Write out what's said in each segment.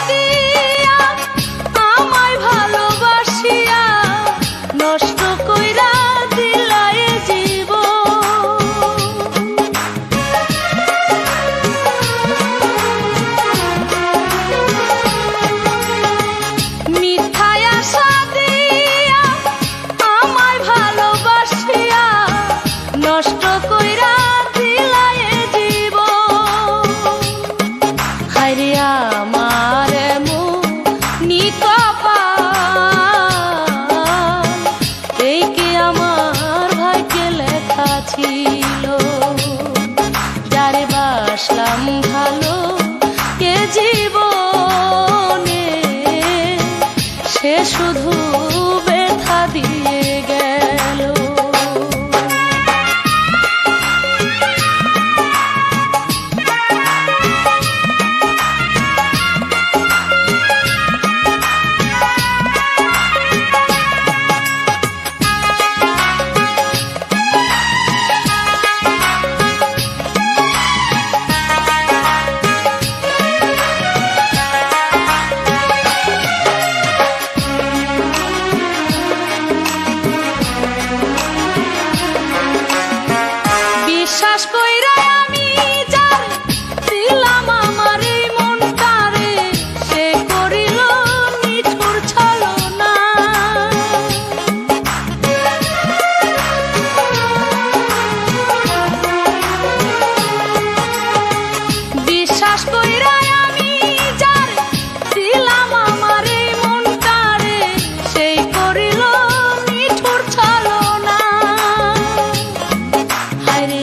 দিয়া আমায় ভালোবাসিয়া নষ্ট কইরা দিলাই জীবন। মিথ্যায় আশা দিয়া আমায় ভালোবাসিয়া নষ্ট কইরা দিলাই জীবন। হায়রে আমার এমনি কপাল, এই কি আমার ভাগ্যে লেখা ছিল। যারে বাসলাম ভালো এ জীবনে, সে শুধু ব্যথা দিয়ে গেল। বিশ্বাস কইরা আমি যার দিলাম আমার এই মনটারে, সে করিল নিঠুর ছলনা। বিশ্বাস কইরা আমি যার দিলাম আমার এই মনটারে, সেই করিল নিঠুর ছলনা। হায়রে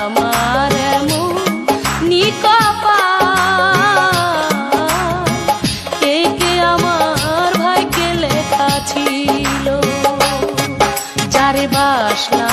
আমার এমনি কপাল, এই কি আমার ভাগ্যে লেখা ছিল। যারে বাসলাম